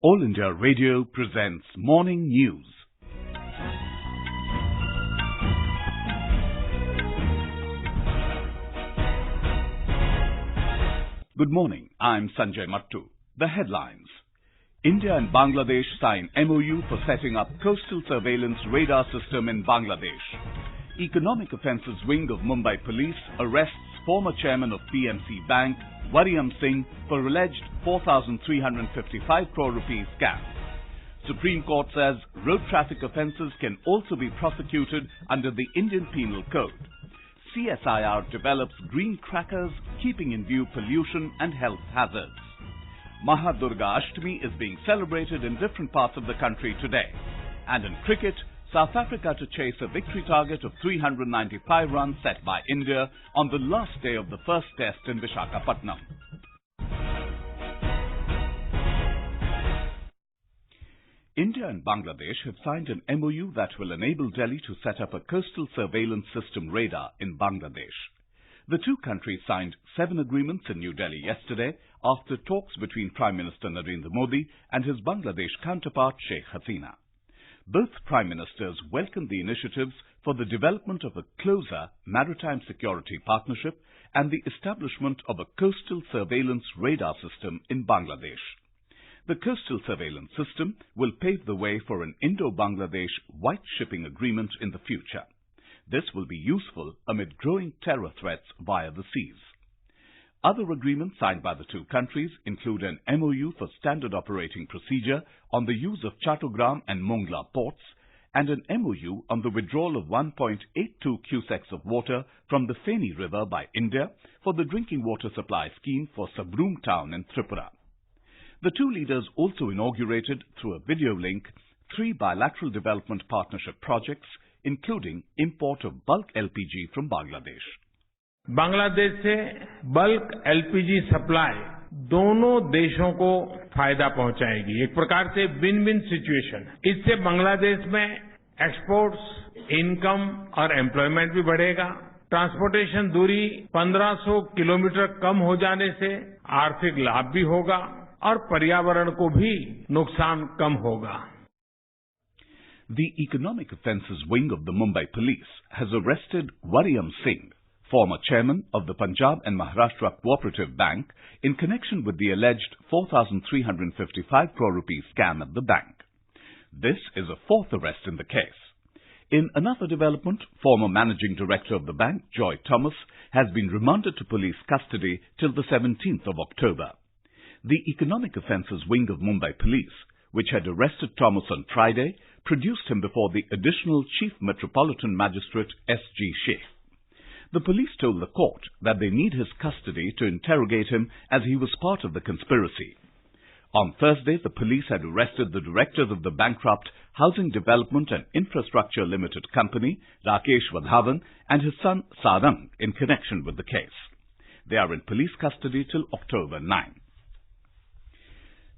All India Radio presents Morning News. Good morning, I'm Sanjay Mattu. The headlines. India and Bangladesh sign MOU for setting up coastal surveillance radar system in Bangladesh. Economic Offences Wing of Mumbai Police arrests former chairman of PMC Bank, Waryam Singh, for alleged 4,355 crore rupees scam. Supreme Court says road traffic offences can also be prosecuted under the Indian Penal Code. CSIR develops green crackers, keeping in view pollution and health hazards. Maha DurgaAshtami is being celebrated in different parts of the country today. And in cricket, South Africa to chase a victory target of 395 runs set by India on the last day of the first test in Visakhapatnam. India and Bangladesh have signed an MOU that will enable Delhi to set up a coastal surveillance system radar in Bangladesh. The two countries signed 7 agreements in New Delhi yesterday after talks between Prime Minister Narendra Modi and his Bangladesh counterpart Sheikh Hasina. Both Prime Ministers welcomed the initiatives for the development of a closer maritime security partnership and the establishment of a coastal surveillance radar system in Bangladesh. The coastal surveillance system will pave the way for an Indo-Bangladesh white shipping agreement in the future. This will be useful amid growing terror threats via the seas. Other agreements signed by the two countries include an MOU for standard operating procedure on the use of Chattogram and Mongla ports and an MOU on the withdrawal of 1.82 cusecs of water from the Feni River by India for the drinking water supply scheme for Sabroom town in Tripura. The two leaders also inaugurated, through a video link, 3 bilateral development partnership projects, including import of bulk LPG from Bangladesh. Bangladesh से bulk LPG supply दोनों देशों को फायदा पहुंचाएगी। एक प्रकार से win win situation है। इससे बांग्लादेश में एक्सपोर्ट्स, इनकम और एम्प्लॉयमेंट भी बढ़ेगा। ट्रांसपोर्टेशन दूरी 1500 किलोमीटर कम हो जाने से आर्थिक लाभ भी होगा और पर्यावरण को भी नुकसान कम होगा। The Economic Offences Wing of the Mumbai Police has arrested Waryam Singh, former chairman of the Punjab and Maharashtra Cooperative Bank, in connection with the alleged 4,355 crore rupees scam at the bank. This is a 4th arrest in the case. In another development, former managing director of the bank, Joy Thomas, has been remanded to police custody till the 17th of October. The Economic Offences Wing of Mumbai Police, which had arrested Thomas on Friday, produced him before the additional Chief Metropolitan Magistrate S.G. Sheikh. The police told the court that they need his custody to interrogate him as he was part of the conspiracy. On Thursday, the police had arrested the directors of the bankrupt Housing Development and Infrastructure Limited Company, Rakesh Wadhawan, and his son Sarang in connection with the case. They are in police custody till October 9.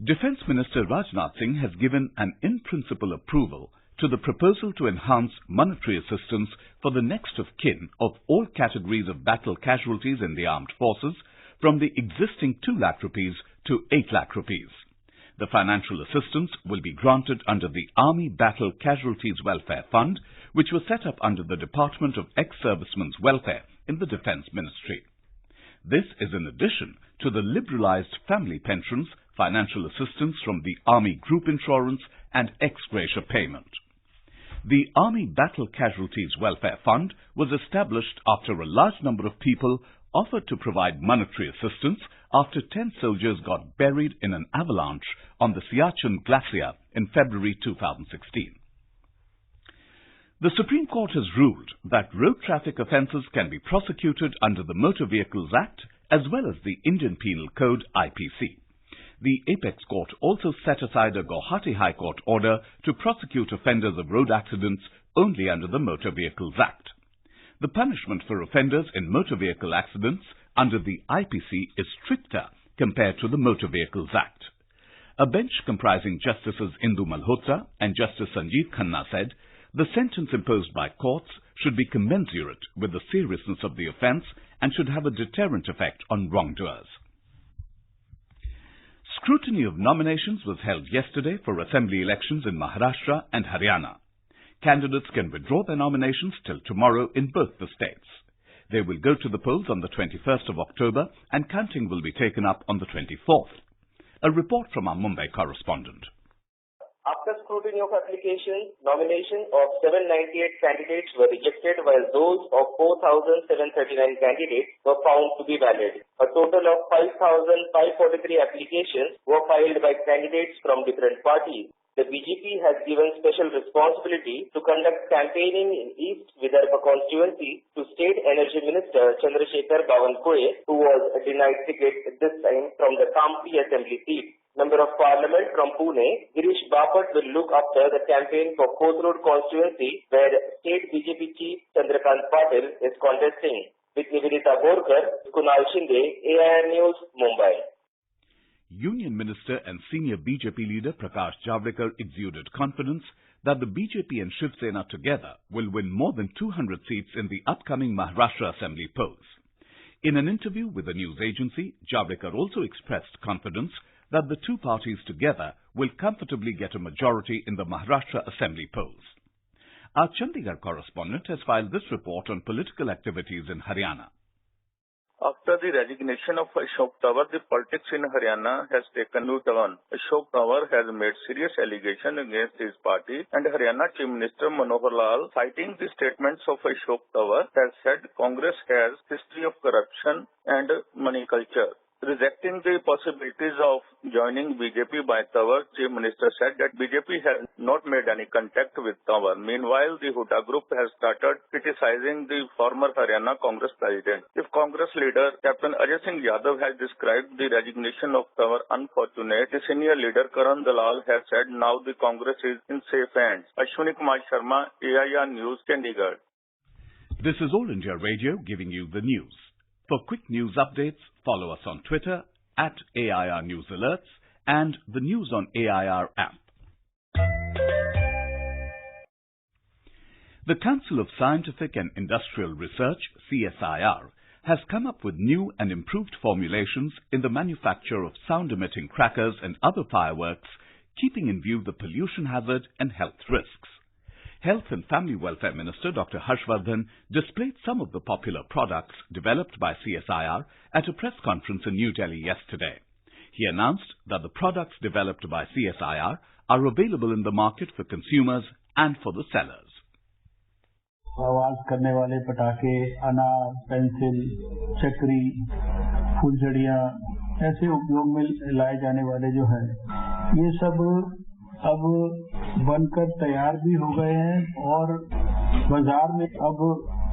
Defence Minister Rajnath Singh has given an in-principle approval to the proposal to enhance monetary assistance for the next of kin of all categories of battle casualties in the armed forces from the existing 2 lakh rupees to 8 lakh rupees. The financial assistance will be granted under the Army Battle Casualties Welfare Fund, which was set up under the Department of Ex-Servicemen's Welfare in the Defence Ministry. This is in addition to the liberalised family pensions, financial assistance from the Army Group Insurance and ex-gratia payment. The Army Battle Casualties Welfare Fund was established after a large number of people offered to provide monetary assistance after 10 soldiers got buried in an avalanche on the Siachen Glacier in February 2016. The Supreme Court has ruled that road traffic offences can be prosecuted under the Motor Vehicles Act as well as the Indian Penal Code IPC. The Apex Court also set aside a Guwahati High Court order to prosecute offenders of road accidents only under the Motor Vehicles Act. The punishment for offenders in motor vehicle accidents under the IPC is stricter compared to the Motor Vehicles Act. A bench comprising Justices Indu Malhotra and Justice Sanjeev Khanna said the sentence imposed by courts should be commensurate with the seriousness of the offence and should have a deterrent effect on wrongdoers. Scrutiny of nominations was held yesterday for assembly elections in Maharashtra and Haryana. Candidates can withdraw their nominations till tomorrow in both the states. They will go to the polls on the 21st of October and counting will be taken up on the 24th. A report from our Mumbai correspondent. After scrutiny of applications, nominations of 798 candidates were rejected while those of 4,739 candidates were found to be valid. A total of 5,543 applications were filed by candidates from different parties. The BJP has given special responsibility to conduct campaigning in East Vidarbha constituency to State Energy Minister Chandrasekhar Bavankurhe, who was denied ticket this time from the Kampi Assembly seat. Member of Parliament from Pune, Girish Bapat will look after the campaign for Kothurod constituency, where State BJP Chief Chandrakant Patil is contesting. With Nivedita Borkar, Kunal Shinde, AIR News, Mumbai. Union Minister and senior BJP leader Prakash Javadekar exuded confidence that the BJP and Shiv Sena together will win more than 200 seats in the upcoming Maharashtra Assembly polls. In an interview with a news agency, Javadekar also expressed confidence that the two parties together will comfortably get a majority in the Maharashtra Assembly polls. Our Chandigarh correspondent has filed this report on political activities in Haryana. After the resignation of Ashok Tawar, the politics in Haryana has taken new turn. Ashok Tawar has made serious allegations against his party, and Haryana Chief Minister Manohar Lal, citing the statements of Ashok Tawar, has said Congress has history of corruption and money culture. Rejecting the possibilities of joining BJP by Tawar, Chief Minister said that BJP has not made any contact with Tawar. Meanwhile, the Huda group has started criticizing the former Haryana Congress president. If Congress leader Captain Ajay Singh Yadav has described the resignation of Tawar unfortunate, the senior leader Karan Dalal has said now the Congress is in safe hands. Ashwini Kumar Sharma, AIR News, Chandigarh. This is All India Radio giving you the news. For quick news updates, follow us on Twitter @AIR News Alerts and the News on AIR app. The Council of Scientific and Industrial Research, CSIR, has come up with new and improved formulations in the manufacture of sound-emitting crackers and other fireworks, keeping in view the pollution hazard and health risks. Health and Family Welfare Minister Dr. Harshvardhan displayed some of the popular products developed by CSIR at a press conference in New Delhi yesterday. He announced that the products developed by CSIR are available in the market for consumers and for the sellers. आवाज करने वाले पटाखे, अनार, pencil, चक्री, फुलझड़ियाँ, ऐसे उपयोग में लाए जाने वाले जो है, ये सब अब बनकर तैयार भी हो गए हैं और बाजार में अब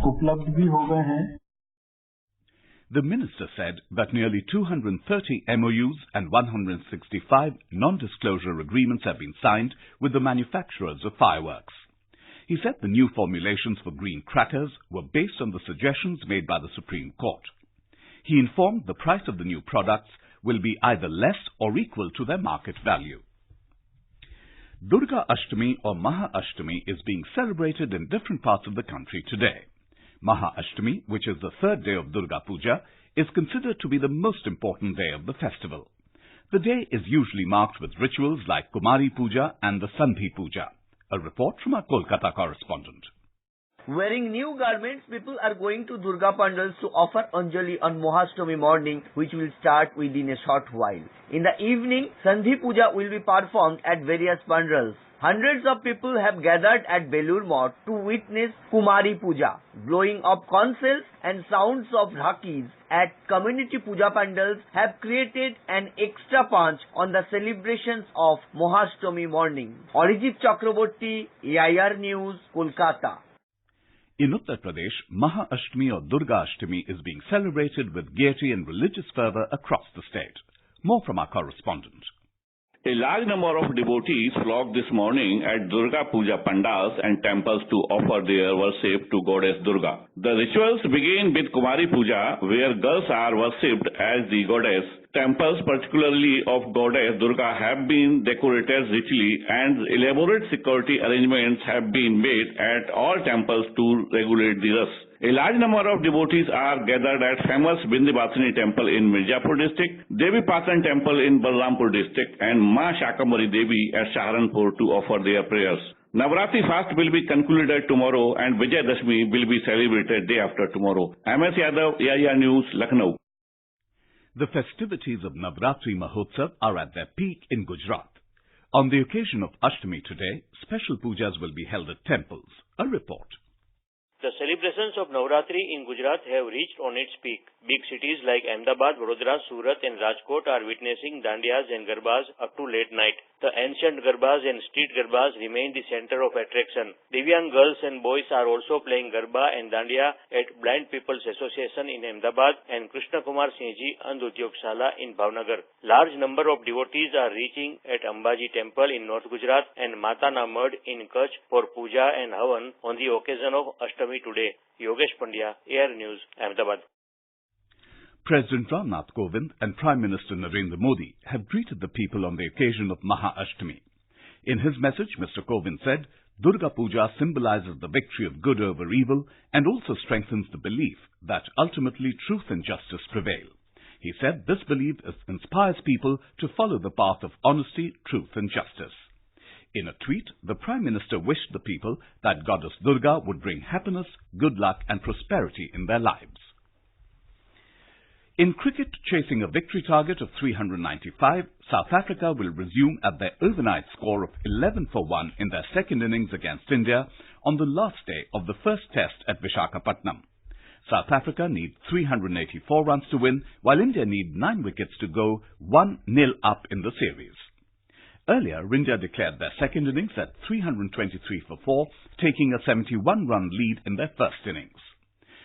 उपलब्ध भी हो गए हैं. The minister said that nearly 230 MOUs and 165 non-disclosure agreements have been signed with the manufacturers of fireworks. He said the new formulations for green crackers were based on the suggestions made by the Supreme Court. He informed the price of the new products will be either less or equal to their market value. DurgaAshtami or Maha DurgaAshtami is being celebrated in different parts of the country today. Maha DurgaAshtami, which is the third day of Durga Puja, is considered to be the most important day of the festival. The day is usually marked with rituals like Kumari Puja and the Sandhi Puja. A report from our Kolkata correspondent. Wearing new garments, people are going to Durga pandals to offer Anjali on Maha DurgaAshtami morning, which will start within a short while. In the evening, Sandhi Puja will be performed at various pandals. Hundreds of people have gathered at Belur Math to witness Kumari Puja. Blowing of conch shells and sounds of dhakis at community puja pandals have created an extra punch on the celebrations of Maha DurgaAshtami morning. Arijit Chakraborty, AIR News, Kolkata. In Uttar Pradesh, Maha DurgaAshtami or DurgaAshtami is being celebrated with gaiety and religious fervour across the state. More from our correspondent. A large number of devotees flocked this morning at Durga Puja pandals and temples to offer their worship to Goddess Durga. The rituals begin with Kumari Puja, where girls are worshipped as the goddess. Temples, particularly of Goddess Durga, have been decorated richly and elaborate security arrangements have been made at all temples to regulate the rush. A large number of devotees are gathered at famous Vindhyavasini temple in Mirzapur district, Devi Patan temple in Balrampur district and Maha Shakamari Devi at Saharanpur to offer their prayers. Navratri fast will be concluded tomorrow and Vijayadashmi will be celebrated day after tomorrow. MS Yadav, AIR News, Lucknow. The festivities of Navratri Mahotsav are at their peak in Gujarat. On the occasion of Ashtami today, special pujas will be held at temples. A report. The celebrations of Navratri in Gujarat have reached on its peak. Big cities like Ahmedabad, Vadodara, Surat and Rajkot are witnessing dandiyas and garbas up to late night. The ancient garbas and street garbas remain the center of attraction. Divyang girls and boys are also playing garba and dandiya at Blind People's Association in Ahmedabad and Krishna Kumar Singhji and Udyog-shala in Bhavnagar. Large number of devotees are reaching at Ambaji Temple in North Gujarat and Mata Namad in Kutch for puja and havan on the occasion of Ashtami today. Yogesh Pandya, AIR News, Ahmedabad. President Ramnath Kovind and Prime Minister Narendra Modi have greeted the people on the occasion of Maha Ashtami. In his message, Mr. Kovind said, Durga Puja symbolizes the victory of good over evil and also strengthens the belief that ultimately truth and justice prevail. He said this belief inspires people to follow the path of honesty, truth and justice. In a tweet, the Prime Minister wished the people that Goddess Durga would bring happiness, good luck and prosperity in their lives. In cricket, chasing a victory target of 395, South Africa will resume at their overnight score of 11 for 1 in their second innings against India on the last day of the first test at Visakhapatnam. South Africa need 384 runs to win, while India need 9 wickets to go 1-0 up in the series. Earlier, India declared their second innings at 323 for 4, taking a 71-run lead in their first innings.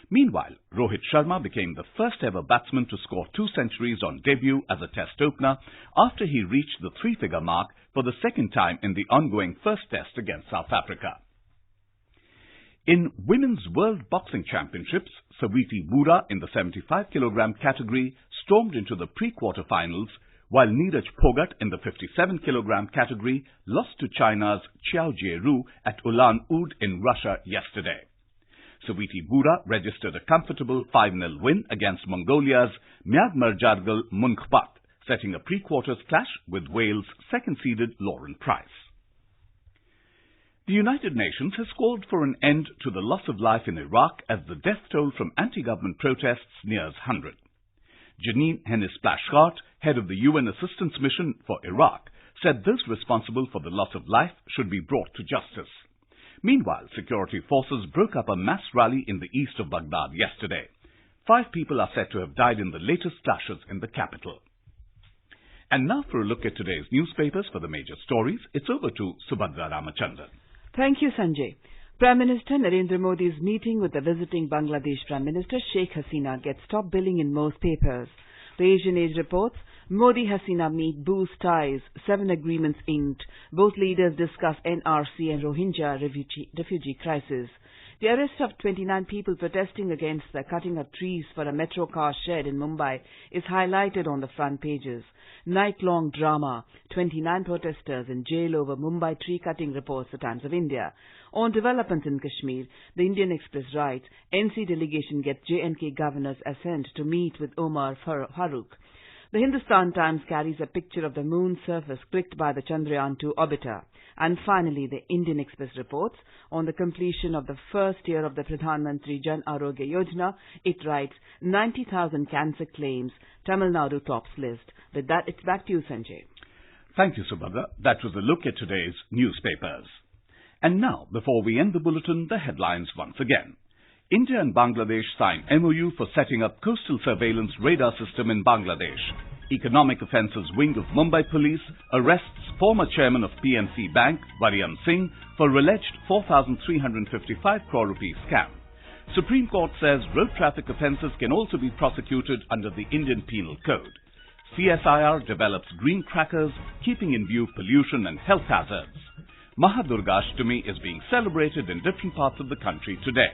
Meanwhile, Rohit Sharma became the first ever batsman to score 2 centuries on debut as a test opener after he reached the 3-figure mark for the second time in the ongoing first test against South Africa. In Women's World Boxing Championships, Saviti Bura in the 75kg category stormed into the pre-quarter-finals, while Neeraj Phogat in the 57kg category lost to China's Qiao Jieru at Ulan-Ude in Russia yesterday. Saviti Bura registered a comfortable 5-0 win against Mongolia's Myagmarjargal Munkhbat, setting a pre-quarters clash with Wales' second-seeded Lauren Price. The United Nations has called for an end to the loss of life in Iraq as the death toll from anti-government protests nears 100. Janine Hennis-Plasschaert, head of the UN Assistance Mission for Iraq, said those responsible for the loss of life should be brought to justice. Meanwhile, security forces broke up a mass rally in the east of Baghdad yesterday. 5 people are said to have died in the latest clashes in the capital. And now for a look at today's newspapers for the major stories, it's over to Subhadra Ramachandran. Thank you, Sanjay. Prime Minister Narendra Modi's meeting with the visiting Bangladesh Prime Minister Sheikh Hasina gets top billing in most papers. The Asian Age reports, Modi-Hasina meet boost ties, 7 agreements inked. Both leaders discuss NRC and Rohingya refugee crisis. The arrest of 29 people protesting against the cutting of trees for a metro car shed in Mumbai is highlighted on the front pages. Night-long drama, 29 protesters in jail over Mumbai tree cutting, reports the Times of India. On developments in Kashmir, the Indian Express writes, NC delegation gets J&K governor's assent to meet with Omar Farooq. The Hindustan Times carries a picture of the moon surface clicked by the Chandrayaan-2 orbiter. And finally, the Indian Express reports on the completion of the first year of the Pradhan Mantri Jan Arogya Yojana. It writes 90,000 cancer claims. Tamil Nadu tops list. With that, it's back to you, Sanjay. Thank you, Subhadra. That was a look at today's newspapers. And now, before we end the bulletin, the headlines once again. India and Bangladesh sign MOU for setting up coastal surveillance radar system in Bangladesh. Economic Offences Wing of Mumbai Police arrests former chairman of PMC Bank, Waryam Singh, for alleged 4,355 crore rupee scam. Supreme Court says road traffic offences can also be prosecuted under the Indian Penal Code. CSIR develops green crackers, keeping in view pollution and health hazards. Maha DurgaAshtami is being celebrated in different parts of the country today.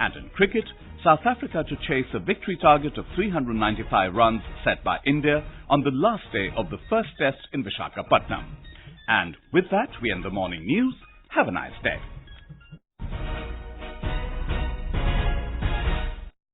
And in cricket, South Africa to chase a victory target of 395 runs set by India on the last day of the first test in Visakhapatnam. And with that, we end the morning news. Have a nice day.